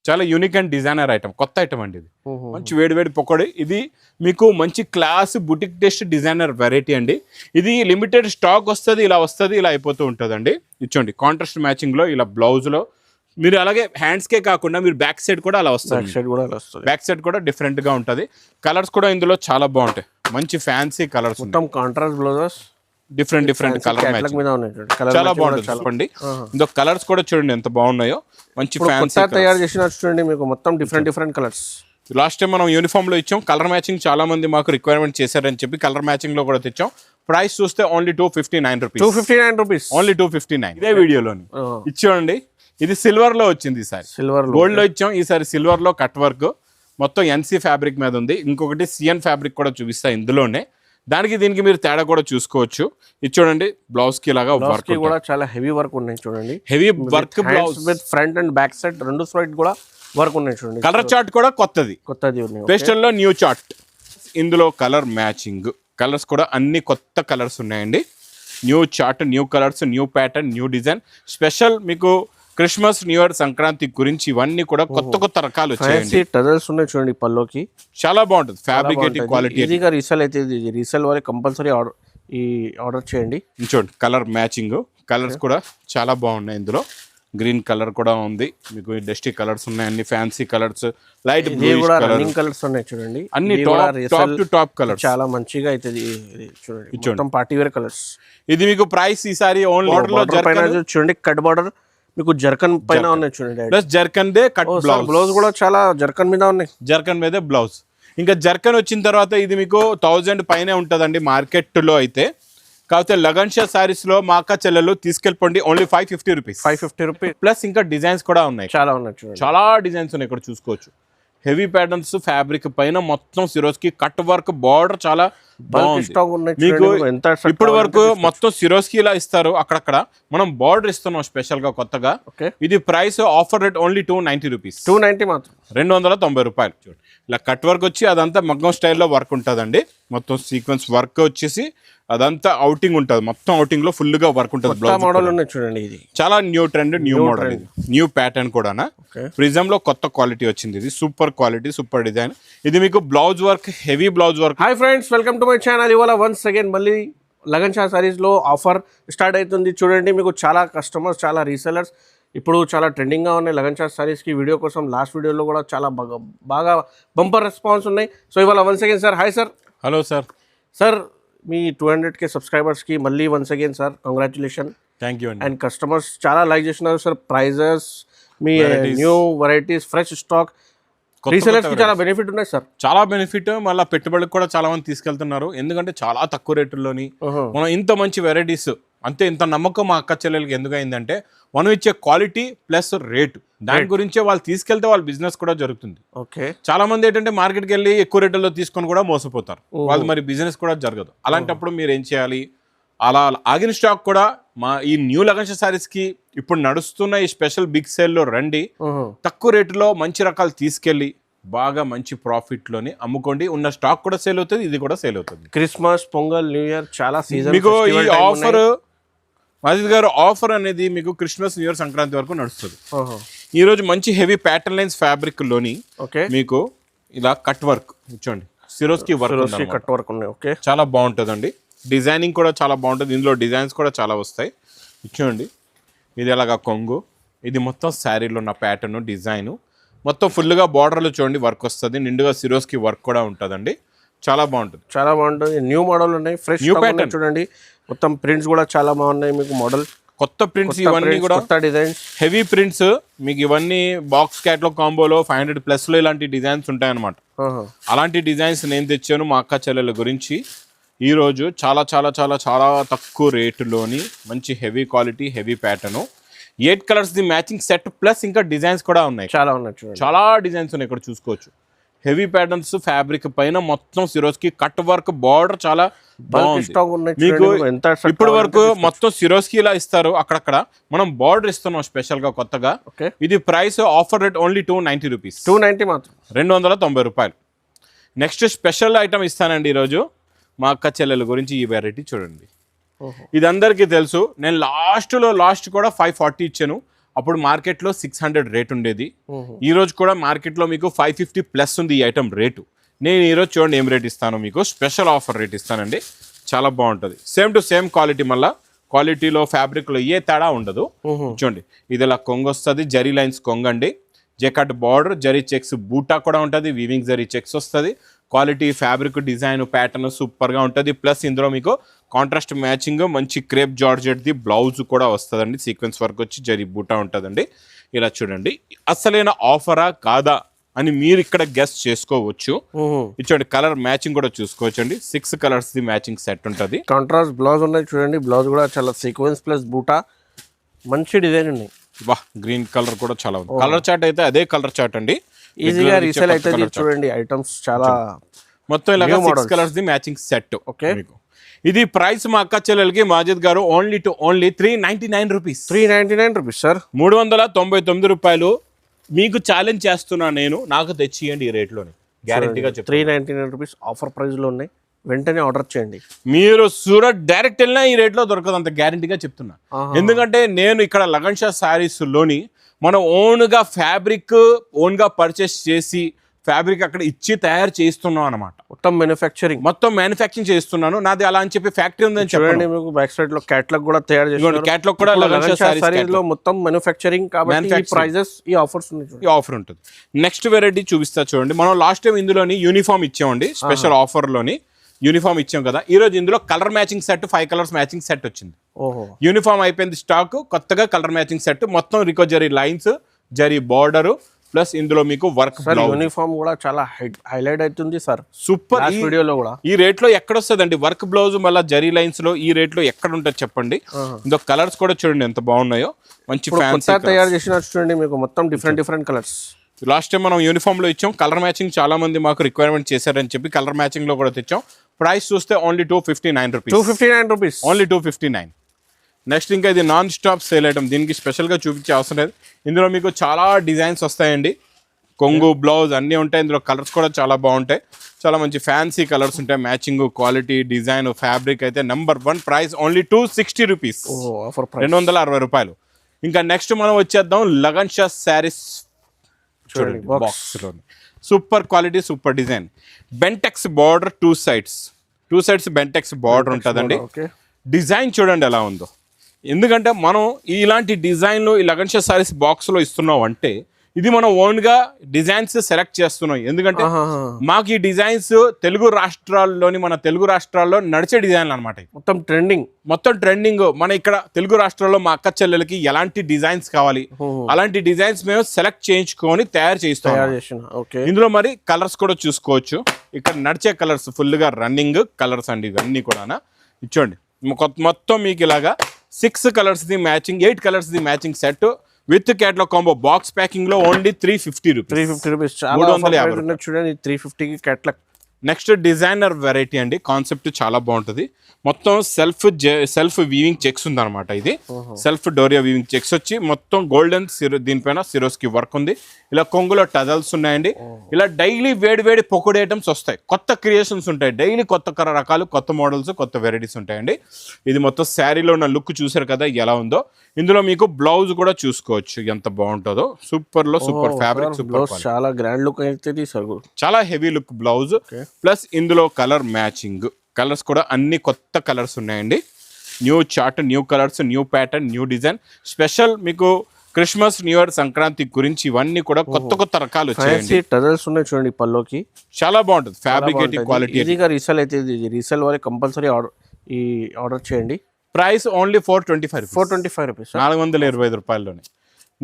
చాలా unique and designer item, కొత్త item అండి ఇది. మంచి వేడి పకోడీ. ఇది మీకు మంచి class boutique test designer variety అండి. ఇది లిమిటెడ్ స్టాక్ వస్తుంది, ఇలా అయిపోతూ ఉంటుందండి. ఇచ్చోండి కాంట్రాస్ట్ మ్యాచింగ్ లో ఇలా బ్లౌజ్ లో మీరు అలాగే హ్యాండ్స్కే కాకుండా మీరు బ్యాక్ సైడ్ కూడా అలా వస్తుంది. బ్యాక్ సైడ్ కూడా డిఫరెంట్ గా ఉంటుంది. కలర్స్ కూడా ఇందులో చాలా బాగుంటాయి, మంచి ఫ్యాన్సీ కలర్స్, మొత్తం contrast blouses, different colour matching చాలా బాగుంటుంది. చెప్పండి ఇందులో కలర్స్ కూడా చూడండి ఎంత బాగున్నాయో, మంచి ఫ్యాన్సీ తయారు చేసిన చూడండి మీకు మొత్తం డిఫరెంట్ కలర్స్. లాస్ట్ టైం మనం యూనిఫామ్ లో ఇచ్చాం, కలర్ మ్యాచింగ్ చాలా మంది మాకు రిక్వైర్మెంట్ చేశారని చెప్పి కలర్ మ్యాచింగ్ లో కూడా తెచ్చాం. ప్రైస్ చూస్తే ఓన్లీ 259 రూపీస్, ఓన్లీ 259. ఇదే వీడియోలోని ఇచ్చేయండి. ఇది సిల్వర్ లో వచ్చింది, ఈసారి సిల్వర్ గోల్డ్ లో ఇచ్చాం, ఈసారి సిల్వర్ లో కట్ వర్క్ మొత్తం ఎన్సీ ఫ్యాబ్రిక్ మీద ఉంది. ఇంకొకటి సిఎన్ ఫ్యాబ్రిక్ కూడా చూపిస్తా ఇందులోనే. దానికి దీనికి మీరు తేడా కూడా చూసుకోవచ్చు. ఇది చూడండి బ్లౌజ్ కి లాగా వర్క్ కూడా చాలా హెవీ వర్క్ ఉన్నాయి చూడండి. Heavy work blouse with front and back side రెండు సైడ్ కూడా వర్క్ ఉన్నాయి చూడండి. కలర్ చార్ట్ కూడా కొత్తది ఉన్నాయి, పేస్టల్ లో న్యూ చార్ట్. ఇందులో కలర్ మ్యాచింగ్ కలర్స్ కూడా అన్ని కొత్త కలర్స్ ఉన్నాయండి. New chart, new colours, new pattern, new design. Special మీకు క్రిస్మస్, న్యూ ఇయర్, సంక్రాంతి గురించి ఇవన్నీ కూడా కొత్త రకాలు వచ్చాయండి. టజల్స్ ఉన్నాయి చూడండి పల్లోకి, చాలా బాగుంటుంది. ఫ్యాబ్రికేటివ్ క్వాలిటీ, ఈజీగా రీసేల్ అయితే రీసేల్ వారి కంపల్సరీ ఆర్డర్ చేయండి. చూడండి కలర్ మ్యాచింగ్, కలర్స్ కూడా చాలా బాగున్నాయి. ఇందులో గ్రీన్ కలర్ కూడా ఉంది, మీకు డస్టీ కలర్స్ ఉన్నాయి, అన్ని fancy colours, light running colours ఉన్నాయి చూడండి. అన్ని టాప్ టు టాప్ కలర్ చాలా మంచిగా అయితే చూడండి, మొత్తం పార్టీ వేర్ కలర్స్. ఇది మీకు ప్రైస్ ఈసారి ఓన్లీ చూడండి కట్ బార్డర్ మీకు జర్కన్ పైన ఉన్నాయి చూడండి, plus zircon they cut blouse కూడా చాలా జర్కన్ మీద ఉన్నాయి, జర్కన్ మీదే బ్లౌజ్. ఇంకా జర్కన్ వచ్చిన తర్వాత ఇది మీకు 1000 పైనే ఉంటుందండి మార్కెట్ లో అయితే. కాకపోతే లగన్ షా సారీస్ లో మా అక్క చెల్లెలు తీసుకెళ్ళిపోండి, ఓన్లీ 550 రూపీస్. ప్లస్ ఇంకా డిజైన్స్ కూడా ఉన్నాయి, చాలా ఉన్నాయి చూడండి, చాలా డిజైన్స్ ఉన్నాయి ఇక్కడ చూసుకోవచ్చు. హెవీ ప్యాటర్న్స్ ఫ్యాబ్రిక్ పైన మొత్తం సిరోస్కి కట్ వర్క్ బార్డర్ చాలా బాగుంది. మీకు ఇప్పుడు వరకు మొత్తం సిరోస్కి ఇలా ఇస్తారు, అక్కడక్కడ మనం బార్డర్ ఇస్తున్నాం స్పెషల్ గా కొత్తగా. ఇది price offer rate only 290 rupees, 290 మాత్రం, 290 రూపాయలు. చూడండి ఇలా కట్ వర్క్ వచ్చి అదంతా మగ్గం స్టైల్లో వర్క్ ఉంటుందండి. మొత్తం సీక్వెన్స్ వర్క్ వచ్చేసి అదంతా అవుటింగ్ ఉంటుంది, మొత్తం అవుటింగ్ లో ఫుల్ గా వర్క్ ఉంటుంది. మోడల్ ఉన్నాయి చూడండి, ఇది చాలా new trend, new model, new pattern కూడా. ప్రిజమ్ లో కొత్త క్వాలిటీ వచ్చింది, ఇది సూపర్ క్వాలిటీ, సూపర్ డిజైన్. ఇది మీకు blouse work, heavy blouse work. Hi friends, welcome to my channel. ఇవాళ వన్స్ అగైన్ మళ్ళీ లగన్ షా సారీస్ లో ఆఫర్ స్టార్ట్ అవుతుంది చూడండి. మీకు చాలా కస్టమర్స్, చాలా రీసెలర్స్ ఇప్పుడు చాలా ట్రెండింగ్గా ఉన్నాయి లగన్ షా సారీస్కి. వీడియో కోసం లాస్ట్ వీడియోలో కూడా చాలా బాగా బంపర్ రెస్పాన్స్ ఉన్నాయి. సో ఇవాళ once again sir, hi sir. Hello sir. Sir మీ 200K సబ్స్క్రైబర్స్కి మళ్ళీ once again sir congratulation. Thank you అండి. అండ్ కస్టమర్స్ చాలా లైక్ చేస్తున్నారు సార్, ప్రైజెస్, మీ new varieties, fresh stock. Resellers కి చాలా బెనిఫిట్ ఉన్నాయి సార్, చాలా బెనిఫిట్. మళ్ళీ పెట్టుబడికి కూడా చాలా మంది తీసుకెళ్తున్నారు, ఎందుకంటే చాలా తక్కువ రేటుల్లోని మనం ఇంత మంచి వెరైటీస్. అంతే ఇంత నమ్మకం మా అక్క చెల్లెలకి ఎందుకు అయిందంటే మనం ఇచ్చే క్వాలిటీ ప్లస్ రేటు, దాని గురించే వాళ్ళు తీసుకెళ్తే వాళ్ళ బిజినెస్ కూడా జరుగుతుంది. ఓకే, చాలా మంది ఏంటంటే మార్కెట్కి వెళ్ళి ఎక్కువ రేట్లలో తీసుకొని కూడా మోసపోతారు, వాళ్ళు మరి బిజినెస్ కూడా జరగదు. అలాంటప్పుడు మీరు ఏం చేయాలి, అలా ఆగిన స్టాక్ కూడా మా ఈ న్యూ లగన్ షా సారీస్ కి ఇప్పుడు నడుస్తున్న ఈ స్పెషల్ బిగ్ సేల్ లో రండి. తక్కువ రేటులో మంచి రకాలు తీసుకెళ్ళి బాగా మంచి ప్రాఫిట్ లోని అమ్ముకోండి. ఉన్న స్టాక్ కూడా సేల్ అవుతుంది, ఇది కూడా సేల్ అవుతుంది. క్రిస్మస్, పొంగల్, న్యూ ఇయర్ చాలా సీజన్. మీకు ఈ ఆఫర్ మజిద్ గారు, ఆఫర్ అనేది మీకు క్రిస్మస్, న్యూ ఇయర్, సంక్రాంతి వరకు నడుస్తుంది. ఈ రోజు మంచి హెవీ ప్యాటర్న్ లైన్స్ ఫ్యాబ్రిక్ లోని మీకు ఇలా కట్ వర్క్ చూడండి, సిరోస్కి వర్క్, కట్ వర్క్ ఉన్నాయి. ఓకే, చాలా బాగుంటుందండి. డిజైనింగ్ కూడా చాలా బాగుంటుంది, ఇందులో డిజైన్స్ కూడా చాలా వస్తాయి. చూడండి ఇది అలాగా కొంగు, ఇది మొత్తం శారీలో ఉన్న ప్యాటర్న్ డిజైన్, మొత్తం ఫుల్గా బార్డర్లో చూడండి వర్క్ వస్తుంది, నిండుగా సిరోస్కి వర్క్ కూడా ఉంటుందండి. చాలా బాగుంటుంది, చాలా బాగుంటుంది. న్యూ మోడల్ ఉన్నాయి, ఫ్రెష్ న్యూ ప్యాటర్న్ చూడండి. మొత్తం ప్రింట్స్ కూడా చాలా బాగున్నాయి మీకు, మోడల్ కొత్త ప్రింట్స్, ఇవన్నీ కూడా కొత్త డిజైన్స్, హెవీ ప్రింట్స్. మీకు ఇవన్నీ బాక్స్ క్యాట్లాగ్ కాంబోలో 500+ లో ఇలాంటి డిజైన్స్ ఉంటాయన్నమాట. అలాంటి డిజైన్స్ నేను తెచ్చాను మా అక్క చెల్లెల గురించి. ఈరోజు చాలా చాలా చాలా చాలా తక్కువ రేటులోని మంచి heavy quality, heavy pattern, 8 colours the matching set plus ఇంకా డిజైన్స్ కూడా ఉన్నాయి, చాలా ఉన్నాయి, చాలా డిజైన్స్ ఉన్నాయి ఇక్కడ చూసుకోవచ్చు. హెవీ ప్యాటర్న్స్ ఫ్యాబ్రిక్ పైన మొత్తం సిరోస్కి కట్ వర్క్ బార్డర్ చాలా బాగుంది. మీకు ఇప్పుడు వరకు మొత్తం సిరోస్కి ఇలా ఇస్తారు, అక్కడక్కడ మనం బార్డర్ ఇస్తున్నాం స్పెషల్ గా కొత్తగా. ఇది price offer rate only 290 rupees, 290 మాత్రం, 290 రూపాయలు. నెక్స్ట్ స్పెషల్ ఐటమ్ ఇస్తానండి ఈరోజు మా అక్క చెల్లెల గురించి. ఈ వెరైటీ చూడండి, ఇది అందరికీ తెలుసు. నేను లాస్ట్ కూడా 540 ఇచ్చాను, అప్పుడు మార్కెట్లో 600 రేట్ ఉండేది. ఈ రోజు కూడా మార్కెట్లో మీకు 550 ప్లస్ ఉంది ఈ ఐటమ్ రేటు. నేను ఈరోజు చూడండి ఏం రేట్ ఇస్తాను మీకు, స్పెషల్ ఆఫర్ రేట్ ఇస్తానండి. చాలా బాగుంటుంది, సేమ్ టు సేమ్ క్వాలిటీ, మళ్ళీ క్వాలిటీలో ఫ్యాబ్రిక్లో ఏ తేడా ఉండదు. చూడండి ఇది ఇలా కొంగు వస్తుంది, జరీ లైన్స్ కొంగండి, జెకట్ బార్డర్, జరీ చెక్స్ బూటా కూడా ఉంటుంది, వీవింగ్ జరీ చెక్స్ వస్తుంది. క్వాలిటీ ఫ్యాబ్రిక్ డిజైన్ ప్యాటర్న్ సూపర్గా ఉంటుంది. ప్లస్ ఇందులో మీకు కాంట్రాస్ట్ మ్యాచింగ్ మంచి క్రేప్ జార్జెట్ది బ్లౌజ్ కూడా వస్తుందండి, సీక్వెన్స్ వర్క్ వచ్చి జరీ బూటా ఉంటుందండి. ఇలా చూడండి, అసలైన ఆఫరా కాదా అని మీరు ఇక్కడ గెస్ట్ చేసుకోవచ్చు. ఇచ్చండి కలర్ మ్యాచింగ్ కూడా చూసుకోవచ్చు అండి. 6 కలర్స్ ది మ్యాచింగ్ సెట్ ఉంటుంది. కాంట్రాస్ట్ బ్లౌజ్ ఉన్నాయి చూడండి, బ్లౌజ్ కూడా చాలా సీక్వెన్స్ ప్లస్ బూటా, మంచి డిజైన్ ఉన్నాయి. వా, గ్రీన్ కలర్ కూడా చాలా ఉంది. కలర్ చార్ట్ అయితే అదే కలర్ చార్ట్ అండి, ఈజీగా రీసేల్ అయితే చూడండి. ఐటమ్స్ చాలా మొత్తం ఇలాగా 6 colours the matching set. Okay, ఇది ప్రైస్ మా అక్క చెల్లెలకి మాజిద్ గారు ఓన్లీ 399 రూపీస్. 399 రూపీస్ సార్, 399 రూపాయలు. మీకు ఛాలెంజ్ చేస్తున్నా నేను, నాకు తెచ్చియండి ఈ రేట్లోని, గ్యారంటీగా చెప్తాను. 399 రూపీస్ ఆఫర్ ప్రైస్లో ఉన్నాయి, వెంటనే ఆర్డర్ చేయండి. మీరు సూరత్ డైరెక్ట్ వెళ్ళినా ఈ రేట్లో దొరకదు, అంత గ్యారంటీగా చెప్తున్నా. ఎందుకంటే నేను ఇక్కడ లగన్ షా శారీస్లోని మనం ఓన్గా ఫ్యాబ్రిక్ ఓన్గా పర్చేస్ చేసి ఫ్యాబ్రిక్ అక్కడ ఇచ్చి తయారు చేస్తున్నాం అనమాట. మొత్తం మ్యానుఫ్యాక్చరింగ్ చేస్తున్నాను. నాది అలా అని చెప్పి ఫ్యాక్టరీ ఉందని చెప్పండి. మీకు బ్యాక్ సైడ్ లో క్యాటలాగ్ కూడా తయారు చేస్తున్నారు. క్యాటలాగ్ కూడా లగన్ షా సారీస్ లో మొత్తం మ్యానుఫ్యాక్చరింగ్ కాబట్టి ఈ ప్రైజెస్ ఈ ఆఫర్స్ ఉన్నాయి. ఈ ఆఫర్ ఉంటుంది. నెక్స్ట్ వెరైటీ చూపిస్తా చూడండి. మనం లాస్ట్ టైం ఇందులోని యూనిఫామ్ ఇచ్చామండి, స్పెషల్ ఆఫర్ లోని యూనిఫామ్ ఇచ్చాం కదా. ఈ రోజు ఇందులో colour matching set 5 colours matching set వచ్చింది. యూనిఫామ్ అయిపోయింది స్టాక్, కొత్తగా కలర్ మ్యాచింగ్ సెట్, మొత్తం Rico zari lines, zari border, plus ఇందులో మీకు వర్క్. యూనిఫామ్ కూడా చాలా హైలైట్ అవుతుంది సార్, సూపర్. ఈ వీడియోలో కూడా ఈ రేట్ లో ఎక్కడ వస్తుందండి వర్క్ బ్లౌజ్, మళ్ళీ జరీ లైన్స్ లో ఈ రేట్ లో ఎక్కడ ఉంటుంది చెప్పండి. ఇందులో కలర్స్ కూడా చూడండి ఎంత బాగున్నాయో, మంచి ఫ్యాన్సీ తయారు చేసిన చూడండి మీకు మొత్తం డిఫరెంట్ కలర్స్. లాస్ట్ టైం మనం యూనిఫామ్ లో ఇచ్చాం, కలర్ మ్యాచింగ్ చాలా మంది మాకు రిక్వైర్మెంట్ చేశారని చెప్పి కలర్ మ్యాచింగ్ లో కూడా తెచ్చాం. ప్రైస్ చూస్తే only 259 rupees. 259 rupees, only 259. Next ఇంకా ఇది నాన్ స్టాప్ సేల్ ఐటమ్, దీనికి స్పెషల్గా చూపించే అవసరం లేదు. ఇందులో మీకు చాలా డిజైన్స్ వస్తాయండి, కొంగు బ్లౌజ్ అన్నీ ఉంటాయి. ఇందులో కలర్స్ కూడా చాలా బాగుంటాయి, చాలా మంచి ఫ్యాన్సీ కలర్స్ ఉంటాయి. మ్యాచింగ్ క్వాలిటీ డిజైన్ ఫ్యాబ్రిక్ అయితే నెంబర్ 1. ప్రైస్ ఓన్లీ 260 రూపీస్, 260 రూపాయలు. ఇంకా నెక్స్ట్ మనం వచ్చేద్దాం లగన్ షా శారీస్. చూడండి బాక్స్ లోని super quality, super design, Bentex border, 2 sides Bentex border ఉంటుందండి. డిజైన్ చూడండి ఎలా ఉందో. ఎందుకంటే మనం ఇలాంటి డిజైన్లు ఈ లగన్ షా శారీస్ బాక్స్లో ఇస్తున్నాం అంటే ఇది మనం ఓన్గా డిజైన్స్ సెలెక్ట్ చేస్తున్నాం. ఎందుకంటే మాకు ఈ డిజైన్స్ మన తెలుగు రాష్ట్రాల్లో నడిచే డిజైన్లు అనమాట. మొత్తం ట్రెండింగ్ మన ఇక్కడ తెలుగు రాష్ట్రాల్లో మా అక్క చెల్లెలకి ఎలాంటి డిజైన్స్ కావాలి అలాంటి డిజైన్స్ మేము సెలెక్ట్ చేయించుకొని తయారు చేస్తాం. ఇందులో మరి కలర్స్ కూడా చూసుకోవచ్చు. ఇక్కడ నడిచే కలర్స్ ఫుల్గా రన్నింగ్ కలర్స్ అండి ఇవన్నీ కూడా. ఇచ్చోండి మొత్తం మీకు ఇలాగా 6 colours the matching, 8 colours the matching set with catalogue combo box packing లో ఓన్లీ 350 రూపీస్. 350 చూడండి, 350 కి క్యాటలాగ్. నెక్స్ట్ డిజైనర్ వెరైటీ అండి, కాన్సెప్ట్ చాలా బాగుంటుంది. మొత్తం సెల్ఫ్ వీవింగ్ చెక్స్ ఉంది అనమాట. ఇది సెల్ఫ్ డోరియా వీవింగ్ చెక్స్ వచ్చి మొత్తం గోల్డెన్ దీనిపైన సిరోస్కి వర్క్ ఉంది. ఇలా కొంగులో టజల్స్ ఉన్నాయండి. ఇలా డైలీ వేడి పొకుడు ఐటమ్స్ వస్తాయి, కొత్త క్రియేషన్స్ ఉంటాయి, డైలీ కొత్త రకాలు, కొత్త మోడల్స్, కొత్త వెరైటీస్ ఉంటాయండి. ఇది మొత్తం శారీలో ఉన్న లుక్ చూసారు కదా ఎలా ఉందో. ఇందులో మీకు బ్లౌజ్ కూడా చూసుకోవచ్చు ఎంత బాగుంటుందో. సూపర్ ఫ్యాబ్రిక్, సూపర్, చాలా గ్రాండ్ లుక్ అయితే, చాలా హెవీ లుక్ బ్లౌజ్. ప్లస్ ఇందులో కలర్ మ్యాచింగ్, కలర్స్ కూడా అన్ని కొత్త కలర్స్ ఉన్నాయండి. New chart, new colours, new pattern, new design. Special మీకు క్రిస్మస్, న్యూ ఇయర్, సంక్రాంతి గురించి ఇవన్నీ కూడా కొత్త రకాలు వచ్చాయండి. టజల్స్ ఉన్నాయి చూడండి పల్లోకి, చాలా బాగుంటుంది. ఫ్యాబ్రికేటివ్ క్వాలిటీ, ఈజీగా రీసేల్ అయితే. రీసేల్ వాళ్ళకి కంపల్సరీ ఆర్డర్ చేయండి. Price only 425 rupees, 425 రూపాయల్లోనే.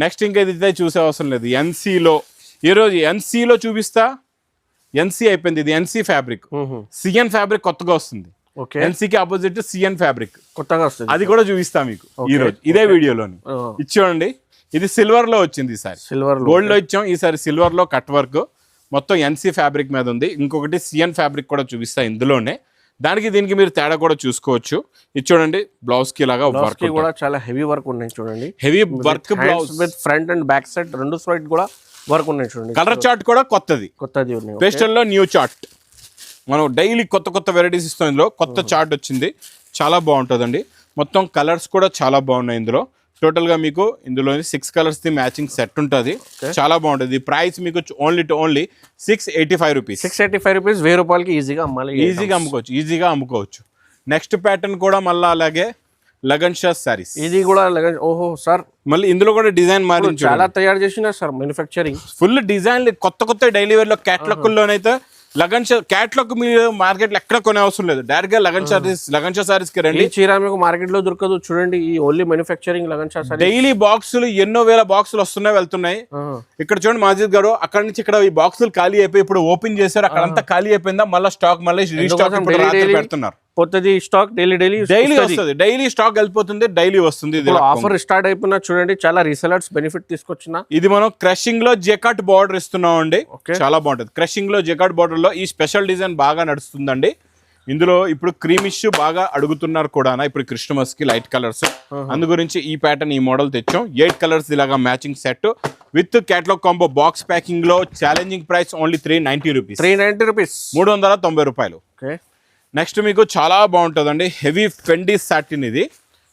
నెక్స్ట్ ఇంకా ఇది చూసే అవసరం లేదు. ఎన్సీలో ఈరోజు ఎన్సీలో చూపిస్తా. ఎన్సీ అయిపోయింది, ఇది ఎన్సీ ఫ్యాబ్రిక్. సిఎన్ ఫ్యాబ్రిక్ కొత్తగా వస్తుంది. ఎన్సీకి ఆపోజిట్ సిఎన్ ఫ్యాబ్రిక్ కొత్తగా వస్తుంది, అది కూడా చూపిస్తా మీకు ఈ రోజు ఇదే వీడియోలోని. ఇచ్చేయండి, ఇది సిల్వర్ లో వచ్చింది. ఈసారి గోల్డ్ లో ఇచ్చాం, ఈసారి సిల్వర్ లో కట్ వర్క్ మొత్తం ఎన్సీ ఫ్యాబ్రిక్ మీద ఉంది. ఇంకొకటి సిఎన్ ఫ్యాబ్రిక్ కూడా చూపిస్తా ఇందులోనే. దీనికి మీరు తేడా కూడా చూసుకోవచ్చు. ఇది చూడండి, బ్లౌజ్ కి లాగా వర్క్ కూడా చాలా హెవీ వర్క్ ఉన్నాయి చూడండి. Heavy work blouse with front and back side 2 side కూడా వర్క్ ఉన్నాయి చూడండి. కలర్ చార్ట్ కూడా కొత్తది ఉన్నాయి. పేస్టల్ లో న్యూ చార్ట్, మనం డైలీ కొత్త వెరైటీస్ ఇస్తాం. ఇందులో కొత్త చార్ట్ వచ్చింది, చాలా బాగుంటుందండి. మొత్తం కలర్స్ కూడా చాలా బాగున్నాయి. ఇందులో టోటల్ గా మీకు ఇందులో 6 కలర్స్ ది మ్యాచింగ్ సెట్ ఉంటుంది. చాలా బాగుంటుంది. ప్రైస్ మీకు ఓన్లీ 685 రూపీస్. 685 రూపీస్, 1000 రూపాయలకి ఈజీగా అమ్మాలి, ఈజీగా అమ్ముకోవచ్చు. నెక్స్ట్ ప్యాటర్న్ కూడా మళ్ళీ అలాగే లగన్ షా సారీస్. ఇది కూడా లగన్. ఓహో సార్, మళ్ళీ ఇందులో కూడా డిజైన్ మారి చాలా తయారు చేసిన సార్ మ్యానుఫ్యాక్చరింగ్. ఫుల్ డిజైన్లు కొత్త డైలీ వేర్ లో క్యాట్లాగ్ లోనైతే లగన్ షా క్యాట్లాగ్ మీరు మార్కెట్ లో ఎక్కడ కొనే అవసరం లేదు. డైరెక్ట్ గా లగన్ షా సారీస్ కి రండి. ఈ చీర మీకు మార్కెట్ లో దొరకదు చూడండి. ఈ only manufacturing lagan Shah sorry. Daily బాక్సులు ఎన్నో వేల బాక్సులు వస్తున్నాయి వెళ్తున్నాయి. ఇక్కడ చూడండి మాజిద్ గారు, అక్కడ నుంచి ఇక్కడ ఈ బాక్సులు ఖాళీ అయిపోయి ఇప్పుడు ఓపెన్ చేశారు. అక్కడంతా ఖాళీ అయిపోయిందా, మళ్ళీ స్టాక్ మళ్ళీ రీస్టాక్ పెడుతున్నారు. కొత్తది స్టాక్ డైలీ వస్తుంది. డైలీ స్టాక్ వెళ్ళిపోతుంది, డైలీ వస్తుంది. ఆఫర్ స్టార్ట్ అయిపోయినా చూడండి, చాలా రీసెలర్స్ బెనిఫిట్ తీసుకొచ్చిన. ఇది మనం క్రషింగ్ లో జెకాట్ బార్డర్ ఇస్తున్నాం అండి. చాలా బాగుంటుంది. క్రషింగ్ లో జెకాట్ బార్డర్ లో ఈ స్పెషల్ డిజైన్ బాగా నడుస్తుందండి. ఇందులో ఇప్పుడు క్రీమిష్ బాగా అడుగుతున్నారు కూడా. ఇప్పుడు క్రిస్టమస్ కి లైట్ కలర్స్, అందు గురించి ఈ ప్యాటర్న్ ఈ మోడల్ తెచ్చాం. 8 కలర్స్ ఇలాగా matching set with catalogue combo box packing లో. Challenging price only 390 rupees. 390 రూపాయలు. నెక్స్ట్ మీకు చాలా బాగుంటుందండి, హెవీ ఫెండీ సాటిన్. ఇది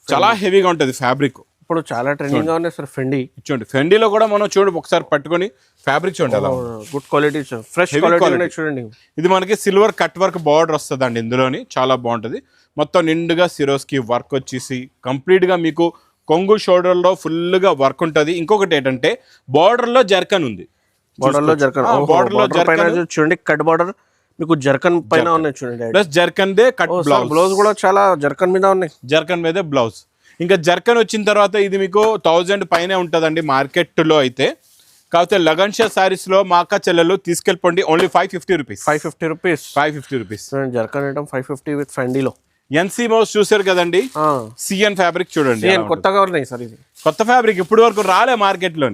చాలా హెవీగా ఉంటుంది ఫ్యాబ్రిక్. ఇప్పుడు చాలా ట్రెండింగ్ గా ఉన్నాయి సార్ ఫెండీ. చూడండి ఫెండీలో కూడా మనం చూడండి ఒకసారి పట్టుకొని ఫ్యాబ్రిక్ చూడండి అలా గుడ్ క్వాలిటీ, ఫ్రెష్ క్వాలిటీ చూడండి. ఇది మనకి సిల్వర్ కట్ వర్క్ బార్డర్ వస్తుందండి ఇందులోని. చాలా బాగుంటుంది. మొత్తం నిండుగా సిరోస్కి వర్క్ వచ్చేసి కంప్లీట్ గా మీకు కొంగు షోల్డర్ లో ఫుల్ గా వర్క్ ఉంటుంది. ఇంకొకటి ఏంటంటే బార్డర్ లో జర్కన్ ఉంది. బార్డర్ లో జర్కన్ చూడండి, కట్ బార్డర్ మీకు జర్కన్ పైన ఉన్నాయి చూడండి. Plus zircon they cut blouse కూడా చాలా జర్కన్ మీద ఉన్నాయి. జర్కన్ మీదే బ్లౌజ్. ఇంకా జర్కన్ వచ్చిన తర్వాత ఇది మీకు 1000 పైనే ఉంటుందండి మార్కెట్ లో అయితే. కాకపోతే లగన్ షా సారీస్ లో మా అక్క చెల్లెలు తీసుకెళ్ళిపోండి, only 550 rupees. 550 rupees zircon item 550 with ఫెండీలో. ఎన్సీ మౌస్ చూసారు కదండి, సిఎన్ ఫ్యాబ్రిక్ చూడండి. కొత్తగా ఉన్నాయి సార్, ఇది కొత్త ఫ్యాబ్రిక్ ఇప్పుడు వరకు రాలే మార్కెట్ లో.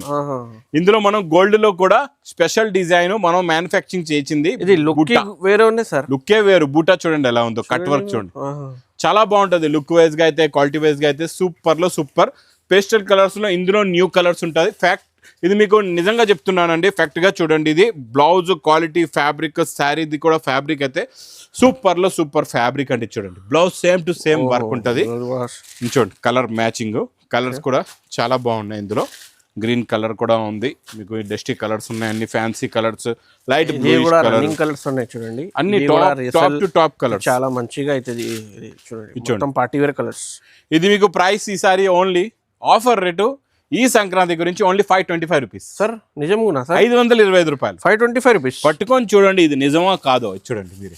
ఇందులో మనం గోల్డ్ లో కూడా స్పెషల్ డిజైన్ మనం మ్యానుఫ్యాక్చరింగ్ చేసింది. ఇది లుక్ వేరే ఉంది సార్, లుక్కే వేరు. బూటా చూడండి ఎలా ఉందో, కట్ వర్క్ చూడండి. చాలా బాగుంటది. లుక్ వైజ్ గా అయితే క్వాలిటీ వైజ్ గా అయితే సూపర్ లో సూపర్. పేస్టల్ కలర్స్ లో ఇందులో న్యూ కలర్స్ ఉంటుంది. ఫ్యాక్ట్ ఇది మీకు నిజంగా చెప్తున్నానండి, ఫ్యాక్ట్ గా చూడండి. ఇది బ్లౌజ్ క్వాలిటీ, ఫ్యాబ్రిక్, శారీది కూడా ఫ్యాబ్రిక్ అయితే సూపర్ లో సూపర్ ఫ్యాబ్రిక్ అంటే చూడండి. Blouse same to same work ఉంటుంది. చూడండి కలర్ మ్యాచింగ్, కలర్స్ కూడా చాలా బాగున్నాయి. ఇందులో గ్రీన్ కలర్ కూడా ఉంది మీకు, డస్టీ కలర్స్ ఉన్నాయి, అన్ని fancy colours, light running colours ఉన్నాయి చూడండి. అన్ని టాప్ టు టాప్ కలర్స్ చాలా మంచిగా అవుతుంది చూడండి. Party wear colours. ఇది మీకు ప్రైస్ ఈసారి ఓన్లీ ఆఫర్ రేటు ఈ సంక్రాంతి గురించి ఓన్లీ 525 రూపీస్. సార్ నిజంగా సార్ 525 రూపాయలు. 525 రూపీస్ పట్టుకొని చూడండి ఇది నిజమా కాదో చూడండి మీరు.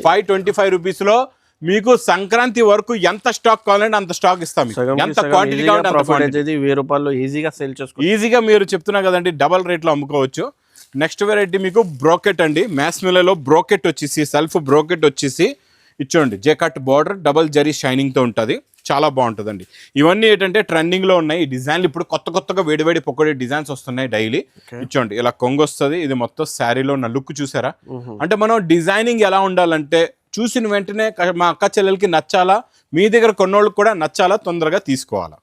525 రూపీస్ లో మీకు సంక్రాంతి వరకు ఎంత స్టాక్ కావాలంటే అంత స్టాక్ ఇస్తాం. ఎంత క్వాంటిటీ కావాలంటే అంత క్వాంటిటీ. 1000 రూపాయలు ఈజీగా సేల్ చేసుకోవచ్చు. ఈజీగా మీరు చెప్తున్నా కదండి, డబల్ రేట్ లో అమ్ముకోవచ్చు. నెక్స్ట్ వెరైటీ మీకు బ్రోకెట్ అండి. మ్యాస్మిలలో బ్రోకెట్ వచ్చేసి, సెల్ఫ్ బ్రోకెట్ వచ్చేసి ఇచ్చోండి. జెకట్ బార్డర్, డబల్ జరీ షైనింగ్ తో ఉంటుంది. చాలా బాగుంటుందండి. ఇవన్నీ ఏంటంటే ట్రెండింగ్ లో ఉన్నాయి ఈ డిజైన్లు. ఇప్పుడు కొత్తగా వేడివేడి పొక్కడి డిజైన్స్ వస్తున్నాయి డైలీ. ఇచ్చోండి ఇలా కొంగు వస్తుంది. ఇది మొత్తం శారీలో ఉన్న లుక్ చూసారా. అంటే మనం డిజైనింగ్ ఎలా ఉండాలంటే చూసిన వెంటనే మా అక్క చెల్లెలకి నచ్చాలా, మీ దగ్గర కొన్నోళ్ళకి కూడా నచ్చాలా, తొందరగా తీసుకోవాలా.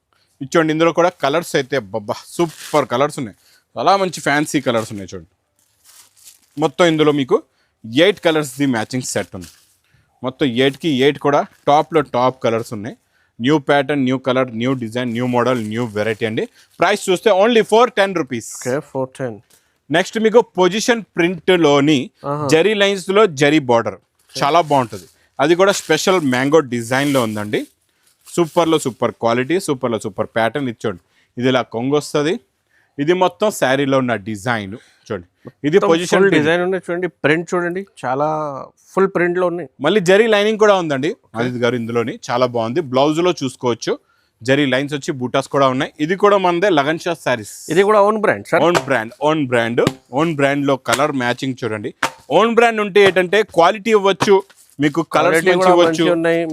ఇచ్చోండి ఇందులో కూడా కలర్స్ అయితే బాబా సూపర్ కలర్స్ ఉన్నాయి. చాలా మంచి ఫ్యాన్సీ కలర్స్ ఉన్నాయి చూడండి. మొత్తం ఇందులో మీకు 8 కలర్స్ ది మ్యాచింగ్ సెట్ ఉంది. మొత్తం 8కి 8 కూడా టాప్లో టాప్ కలర్స్ ఉన్నాయి. New pattern, new colour, new design, new model, new variety అండి. ప్రైస్ చూస్తే ఓన్లీ 410 రూపీస్. 410. నెక్స్ట్ మీకు పొజిషన్ ప్రింట్ లోని జరీ లైన్స్ లో జరీ బార్డర్ చాలా బాగుంటుంది. అది కూడా స్పెషల్ మ్యాంగో డిజైన్ లో ఉందండి. సూపర్ లో సూపర్ క్వాలిటీ, సూపర్ లో సూపర్ ప్యాటర్న్ ఇచ్చోండి. ఇది ఇలా కొంగు వస్తుంది. ఇది మొత్తం శారీలో ఉన్న డిజైన్ చూడండి. ఇది పొజిషన్ డిజైన్ ఉన్నాయి చూడండి. ప్రింట్ చూడండి, చాలా ఫుల్ ప్రింట్ లో ఉన్నాయి. మళ్ళీ జరీ లైనింగ్ కూడా ఉందండి ఆదిత్ గారు ఇందులోని. చాలా బాగుంది. బ్లౌజ్ లో చూసుకోవచ్చు జరీ లైన్స్ వచ్చి బూటాస్ కూడా ఉన్నాయి. ఇది కూడా మనదే లగన్ షా సారీస్. ఇది కూడా own brand sir. Own brand లో కలర్ మ్యాచింగ్ చూడండి. ఓన్ బ్రాండ్ ఉంటే ఏంటంటే క్వాలిటీ ఇవ్వచ్చు, మీకు కలర్స్ ఇవ్వచ్చు,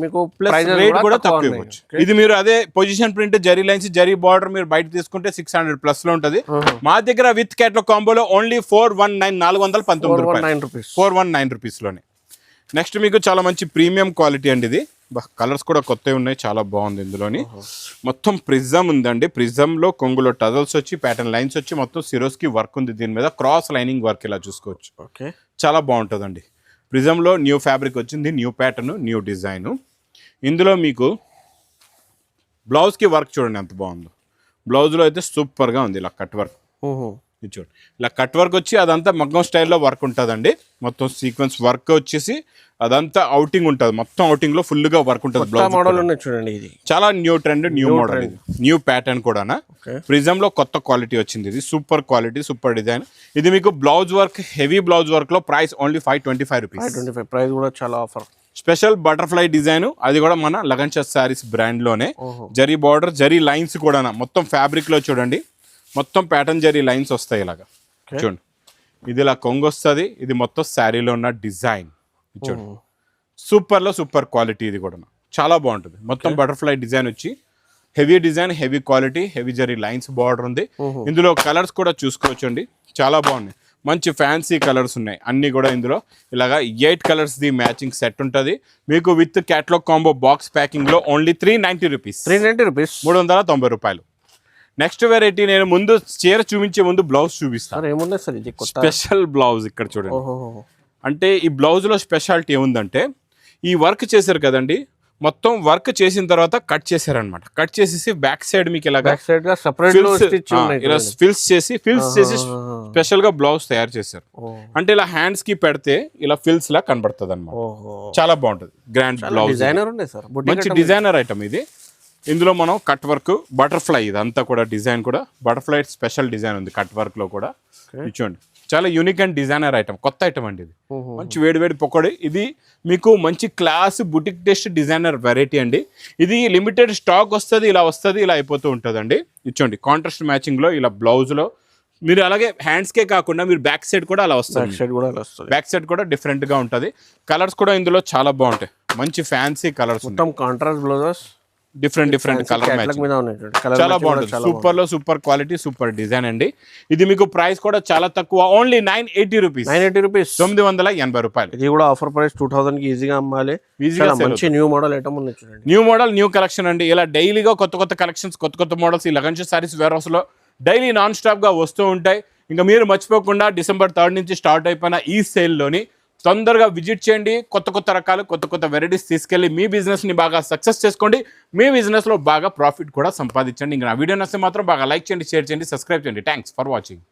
మీకు ప్లస్ రేట్ కూడా తక్కువ ఇవ్వచ్చు. ఇది మీరు అదే position print zari lines zari border మీరు బయట తీసుకుంటే 600+ లో ఉంటుంది. మా దగ్గర విత్ క్యాటలాగ్ కాంబోలో ఓన్లీ 419 రూపాయలు. 419 రూపీస్ లోనే. నెక్స్ట్ మీకు చాలా మంచి ప్రీమియం క్వాలిటీ అండి. ఇది కలర్స్ కూడా కొత్తవి ఉన్నాయి, చాలా బాగుంది. ఇందులోని మొత్తం ప్రిజం ఉందండి. ప్రిజం లో కొంగులో టజల్స్ వచ్చి ప్యాటర్న్ లైన్స్ వచ్చి మొత్తం సిరోస్కి వర్క్ ఉంది. దీని మీద క్రాస్ లైనింగ్ వర్క్ ఇలా చూసుకోవచ్చు. చాలా బాగుంటుందండి. ప్రిజంలో న్యూ ఫ్యాబ్రిక్ వచ్చింది, న్యూ ప్యాటర్న్, న్యూ డిజైన్. ఇందులో మీకు బ్లౌజ్కి వర్క్ చూడండి ఎంత బాగుందో. బ్లౌజ్లో అయితే సూపర్గా ఉంది ఇలా కట్ వర్క్. ఇది చూడండి ఇలా కట్ వర్క్ వచ్చి అదంతా మగ్గం స్టైల్లో వర్క్ ఉంటుందండి. మొత్తం సీక్వెన్స్ వర్క్ వచ్చేసి అదంతా అవుటింగ్ ఉంటుంది. మొత్తం అవుటింగ్ లో ఫుల్ గా వర్క్ ఉంటుంది. బ్లౌజ్ మోడల్ ఉన్నాయి చూడండి. ఇది చాలా న్యూ ట్రెండ్, న్యూ మోడల్, ఇది న్యూ ప్యాటర్న్ కూడా. ప్రిజమ్ లో కొత్త క్వాలిటీ వచ్చింది. ఇది సూపర్ క్వాలిటీ, సూపర్ డిజైన్. ఇది మీకు blouse work, heavy blouse work లో ప్రైస్ ఓన్లీ 525 రూపీస్. 525 ప్రైస్ కూడా చాలా ఆఫర్. స్పెషల్ బటర్ఫ్లై డిజైన్, అది కూడా మన లగన్ షాట్ సారీస్ బ్రాండ్ లోనే. జరీ బార్డర్, జరీ లైన్స్ కూడా మొత్తం ఫ్యాబ్రిక్ లో చూడండి. మొత్తం ప్యాటర్న్ జరీ లైన్స్ వస్తాయి ఇలాగా చూడండి. ఇది ఇలా కొంగు వస్తుంది. ఇది మొత్తం శారీలో ఉన్న డిజైన్ చూడండి. సూపర్ లో సూపర్ క్వాలిటీ. ఇది కూడా చాలా బాగుంటుంది. మొత్తం బటర్ఫ్లై డిజైన్ వచ్చి heavy design, heavy quality, heavy zari lines border ఉంది. ఇందులో కలర్స్ కూడా చూసుకోవచ్చండి, చాలా బాగున్నాయి. మంచి ఫ్యాన్సీ కలర్స్ ఉన్నాయి అన్ని కూడా. ఇందులో ఇలాగా 8 కలర్స్ ది మ్యాచింగ్ సెట్ ఉంటుంది మీకు with catalogue combo box packing లో ఓన్లీ 390 రూపీస్. 390 రూపాయలు. నెక్స్ట్ వెరైటీ, నేను ముందు చీర చూపించే ముందు బ్లౌజ్ చూపిస్తాను. ఏముంది సార్ ఇది? స్పెషల్ బ్లౌజ్ ఇక్కడ చూడండి. అంటే ఈ బ్లౌజ్ లో స్పెషాలిటీ ఏముందంటే, ఈ వర్క్ చేశారు కదండి, మొత్తం వర్క్ చేసిన తర్వాత కట్ చేశారనమాట. కట్ చేసేసి బ్యాక్ సైడ్ మీకు ఇలాగా ఇలా ఫిల్స్ చేసి స్పెషల్ గా బ్లౌజ్ తయారు చేశారు. అంటే ఇలా హ్యాండ్స్ కి పెడితే ఇలా ఫిల్స్ లా కనబడుతుంది అనమాట. చాలా బాగుంటుంది. గ్రాండ్ బ్లౌజ్, మంచి డిజైనర్ ఐటమ్ ఇది. ఇందులో మనం కట్ వర్క్, బటర్ఫ్లై, ఇదంతా కూడా డిజైన్ కూడా బటర్ఫ్లై స్పెషల్ డిజైన్ ఉంది కట్ వర్క్ లో కూడా. చూడండి చాలా యూనిక్ అండ్ డిజైనర్ ఐటమ్, కొత్త ఐటమ్ అండి ఇది. మంచి వేడి వేడి పకోడీ. ఇది మీకు మంచి class boutique test designer variety అండి. ఇది లిమిటెడ్ స్టాక్ వస్తుంది, ఇలా వస్తుంది, ఇలా అయిపోతూ ఉంటుంది అండి. ఇచ్చోండి కాంట్రాస్ట్ మ్యాచింగ్ లో ఇలా బ్లౌజ్ లో మీరు అలాగే హ్యాండ్స్ కే కాకుండా మీరు బ్యాక్ సైడ్ కూడా అలా వస్తుంది. బ్యాక్ సైడ్ కూడా డిఫరెంట్ గా ఉంటుంది. కలర్స్ కూడా ఇందులో చాలా బాగుంటాయి. మంచి ఫ్యాన్సీ కలర్స్, మొత్తం contrast blouses, different colour matching, చాలా బాగుంటుంది. సూపర్ లో సూపర్ క్వాలిటీ, సూపర్ డిజైన్ అండి. ఇది మీకు ప్రైస్ కూడా చాలా తక్కువ, ఓన్లీ 980 రూపీస్. 980 రూపాయలు. ఇది కూడా ఆఫర్ ప్రైస్ 2000 కి ఈజీగా అమ్మాలి. మంచి న్యూ మోడల్ ఐటమ్ ఉంది చూడండి. న్యూ మోడల్, న్యూ కలెక్షన్ అండి. ఇలా డైలీగా కొత్త కొత్త కలెక్షన్స్, కొత్త కొత్త మోడల్స్ ఈ లగన్ షాట్ సారీస్ వేర్ హౌస్ లో డైలీ నాన్ స్టాప్ గా వస్తూ ఉంటాయి. ఇంకా మీరు మర్చిపోకుండా December 3rd నుంచి స్టార్ట్ అయిపోయిన ఈ సేల్ లోని తొందరగా విజిట్ చేయండి. కొత్త కొత్త రకాలు, కొత్త కొత్త వెరైటీస్ తీసుకెళ్ళి మీ బిజినెస్ని బాగా సక్సెస్ చేసుకోండి. మీ బిజినెస్లో బాగా ప్రాఫిట్ కూడా సంపాదించండి. ఇంకా నా వీడియో నచ్చితే మాత్రం బాగా లైక్ చేయండి, షేర్ చేయండి, సబ్స్క్రైబ్ చేయండి. Thanks for watching.